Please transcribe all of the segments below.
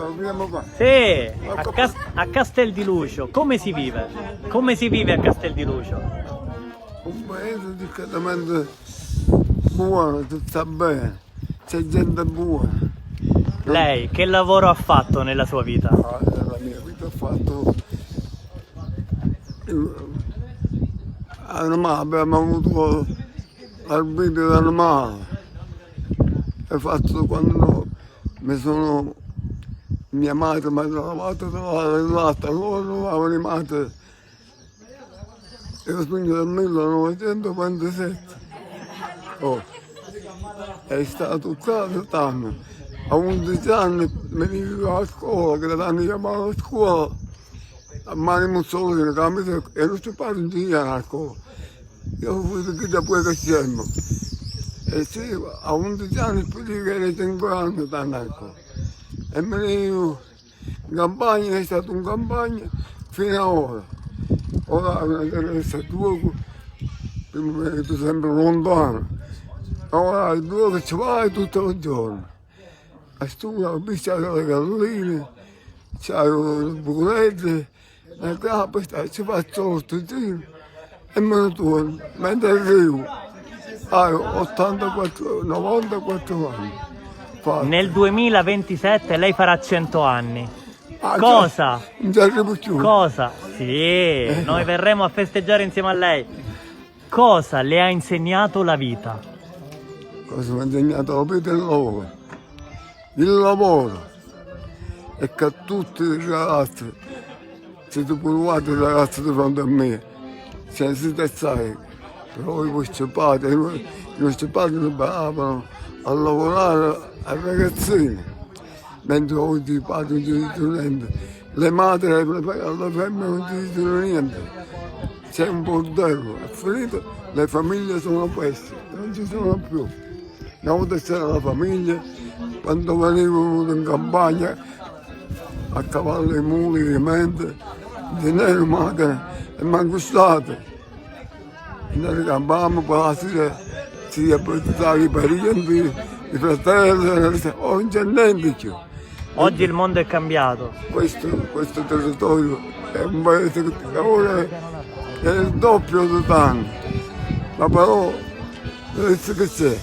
veniamo qua. Sì, a Castel di Lucio, come si vive? Come si vive a Castel di Lucio? Un paese discretamente buono, tutto sta bene, c'è gente buona. Lei che lavoro ha fatto nella sua vita? Nella mia vita ho fatto animale, abbiamo avuto l'arbitrio animale. Ho fatto quando mia madre mi ha trovato trovare il latte, loro trovavano le madri. Io sono del 1927. Oh, è stato tanto anni. A 11 anni venivo a scuola, che danno chiamavano a scuola, a Mani Mussolini, e non si parla in italiano a scuola. Io ho avuto che da poi che siamo. E sì, a 11 anni più di che era 5 anni da andare a scuola. E me ne io in campagna, è stato in campagna fino a ora. Ora mi interessa due, prima mi venuto sempre lontano. Ora il due che ci vai tutto il giorno. A studiare, ho visto le galline, c'erano le buclette, la cappa, ci faccio 8 giri e me ne torno. Mentre arrivo, ho 94 anni. Fatto. Nel 2027 lei farà 100 anni. Ah, Cosa? Non ci arrivo più. Cosa? Sì, noi verremo a festeggiare insieme a lei. Cosa le ha insegnato la vita? Cosa mi ha insegnato la vita e il lavoro? Il lavoro è che tutti i ragazzi, se tu provate i ragazzi di fronte a me, senza tezzare, però i vostri padri non bravano a lavorare ai ragazzini, mentre oggi i padri non ci dicono niente, le madri alle femmine non ci dicono niente, c'è un bordello, è finito, le famiglie sono queste, non ci sono più. Una volta c'era la famiglia, quando venivano in campagna, a cavallo i muli, le mente, di nero macchine, e manco state. Noi campavamo, poi la sera si apprezzavano i parenti, i fratelli, non c'è niente più. Oggi il mondo è cambiato. Questo territorio è un paese che ora è il doppio di tanto, ma però, adesso che c'è?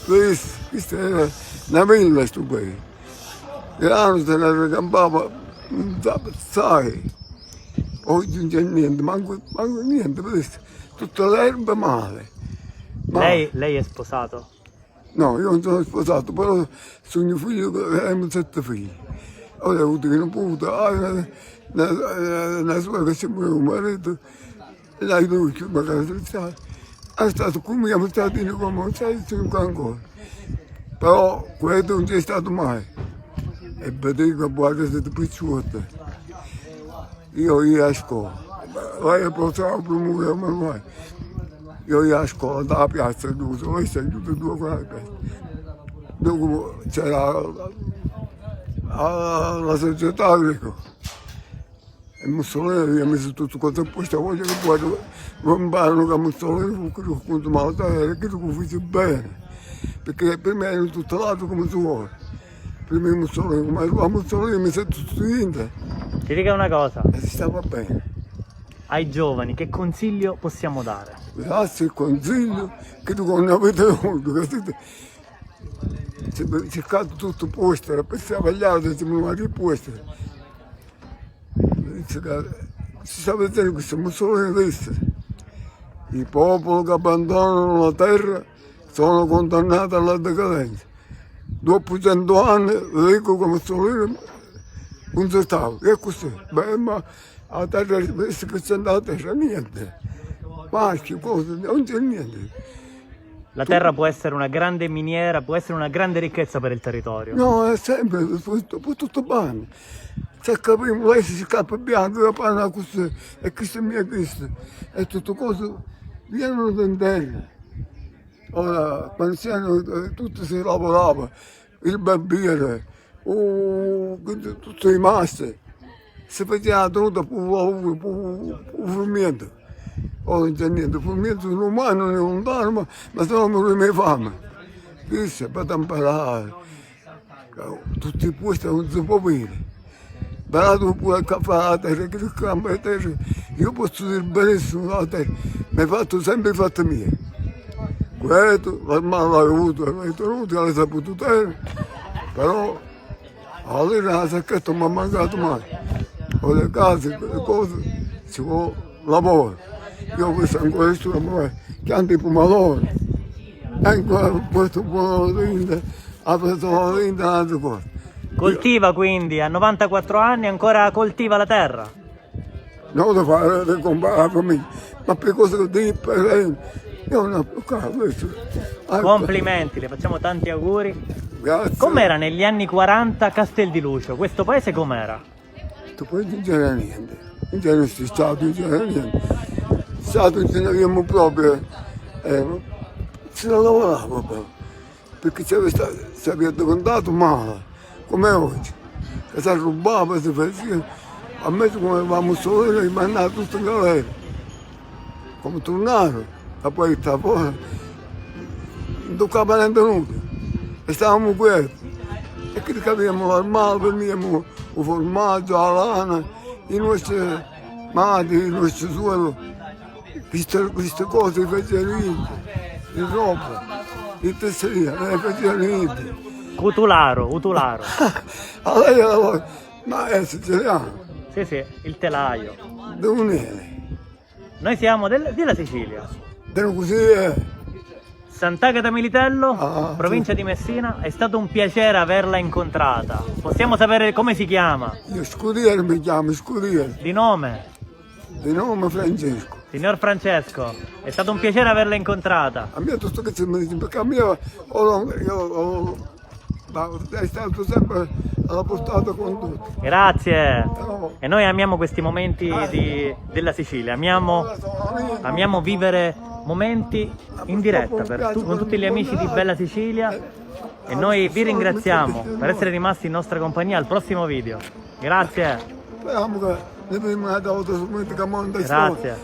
Questa era una villa, questo paese. L'anno se ne ricampava, sai, oggi non c'è niente, manco niente, tutta l'erba male. Lei è sposato? No, io non sono sposato, però sono mio figlio, abbiamo 7 figli. Ora ho avuto che non può, una sua che si muove un marito, e lei dove che magari è stato come siamo stati noi come siamo ancora. Però questo non c'è stato mai. E vedevo che guarda siete picciotte. Io a scuola, lei è portato per morire, ma mai. Io a scuola, dalla piazza, lei si è aiutato due con la piazza. Dopo c'era la società agricola. E Mussolini ha messo tutto quanto a posto, voglio che poi non parlano che Mussolini fu quello malta era quello che fece bene. Perché per me era tutto l'altro come si vuole. Per me Mussolini, ma a Mussolini mi sento tutto niente. Ti dica una cosa, E si stava bene. ai giovani che consiglio possiamo dare? Grazie al consiglio che tu non avete avuto, che cercato tutto posto, pensavo agli altri, ci sono vari posti. Si sa vedere questo Mussolini adesso. I popoli che abbandonano la terra sono condannati alla decadenza. Dopo 100 anni, dico che Mussolini non si stava. E così, beh, ma la terra, adesso che c'è la terra, niente. Maschi, cose, non c'è niente. La terra può essere una grande miniera, può essere una grande ricchezza per il territorio. No, è sempre tutto bene. Se capiamo, lei si scappa bianco, la panna così, e questo è mio questo. E tutte cose viene da terra. Ora, quando tutto si lavorava, il barbiere, tutte le masse, si faceva tenuta per il frumento. Ora non c'è niente, il frumento è umano, non è lontano, ma se no mi fame. Questo è per imparare. tutti i posti non si può bere. Barato pure a caffè la terra, che il campo è terra, io posso dire benissimo la terra, mi hai fatto sempre i fatti miei. Questo, la mano l'hai avuto, l'hai saputo tenere, però allora la sacchetta non mi ha mancato mai. Ho le case, quelle cose, ci vuole lavoro. Io questo ancora studio, che anche i pomodori, ancora questo pomodoro, ha preso la vinta un'altra cosa. Coltiva quindi, a 94 anni ancora coltiva la terra. Non da fare, da comprare la famiglia, ma per cosa che devi per io non ho questo. Complimenti, le facciamo tanti auguri. Grazie. Com'era negli anni 40 Castel di Lucio? Questo paese com'era? Tu poi non c'era niente, non c'era stato, non c'era niente. Stato ce n'avevamo proprio, se ne lavorava però, perché si aveva diventato male, come oggi. Che si rubava, si faceva, a me come avevamo solo e mandava tutto in galera. Come tornarono, e poi stava fuori, non toccava niente nulla, e stavamo quieti. E che capiamo l'armato, prendiamo il formaggio, la lana, i nostri madri, i nostri suoli, queste cose facevano niente, di roba, di tesseria, non facevano niente. Utularo. A lei lavora, ma adesso ce l'hanno, Sì, sì, il telaio. dove viene? Noi siamo della Sicilia. Devono così, Sant'Agata Militello, Ah, provincia di Messina, è stato un piacere averla incontrata. Possiamo sapere come si chiama? io Scudiere mi chiamo, Scudiere, Di nome? di nome Francesco. Signor Francesco, è stato un piacere averla incontrata. A me tutto che mi dice, perché a me io è stato sempre alla portata con tutti. Grazie. Però, E noi amiamo questi momenti della Sicilia, amiamo vivere momenti in diretta con tutti gli amici di Bella Sicilia e noi vi ringraziamo per essere rimasti in nostra compagnia al prossimo video. Grazie. speriamo che le prime volte su questo che monta Grazie.